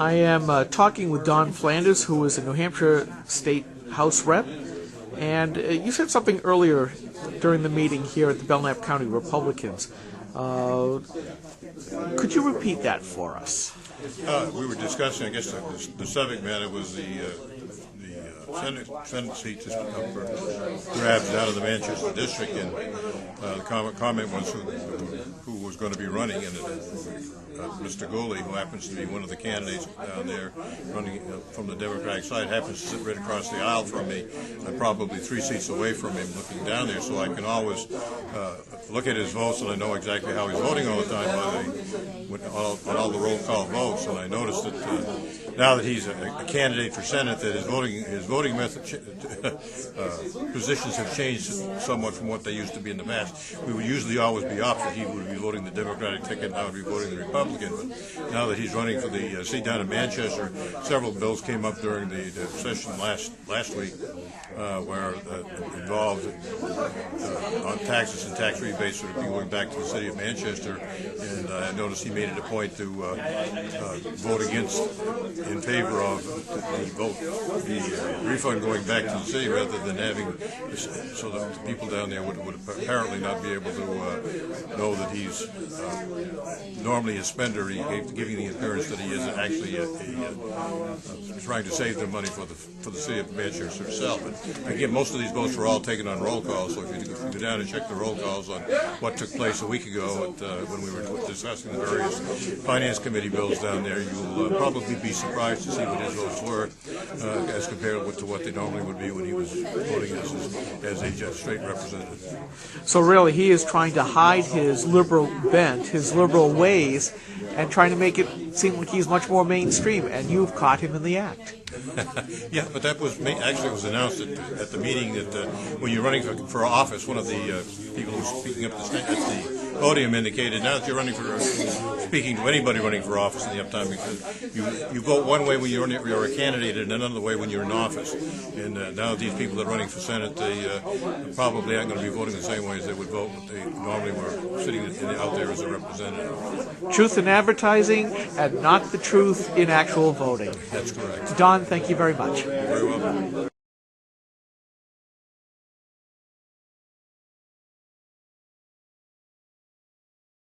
I am talking with Don Flanders, who is a New Hampshire State House Rep. And you said something earlier during the meeting here at the Belknap County Republicans. Could you repeat that for us? We were discussing, I guess, the subject matter was the Senate seat just up for grabs out of the Manchester district, and the comment was who was going to be running, and Mr. Goley, who happens to be one of the candidates down there running from the Democratic side, happens to sit right across the aisle from me. I'm probably 3 seats away from him looking down there, so I can always look at his votes, and I know exactly how he's voting all the time on all the roll call votes. And I noticed that now that he's a candidate for Senate, that his voting method positions have changed somewhat from what they used to be in the past. We would usually always be opposite. He would be voting the Democratic ticket, now would be voting the Republican. But now that he's running for the seat down in Manchester, several bills came up during the session last week where involved on taxes and tax rebates that are going back to the city of Manchester. And I noticed he made it a point to vote in favor of the refund going back to the city rather than having, so that the people down there would apparently not be able to know that he's normally a spender, giving the appearance that he is actually trying to save the money for the city of Manchester itself. And again, most of these votes were all taken on roll calls, so if you go down and check the roll calls on what took place a week ago when we were discussing the various Finance Committee bills down there, you'll probably be surprised to see what his votes were as compared to what they normally would be when he was voting as a straight representative. So really, he is trying to hide his liberal bent, his liberal ways, and trying to make it seem like he's much more mainstream, and you've caught him in the act. Yeah, but that was actually it was announced at the meeting that when you're running for office, one of the people who was speaking up at the podium indicated now that you're running for speaking to anybody running for office in the uptime, because you vote one way when you're a candidate and another way when you're in office. And now these people that are running for Senate, they probably aren't going to be voting the same way as they would vote when they normally were sitting out there as a representative. Truth in advertising and not the truth in actual voting. That's correct. Don, thank you very much. You're very welcome.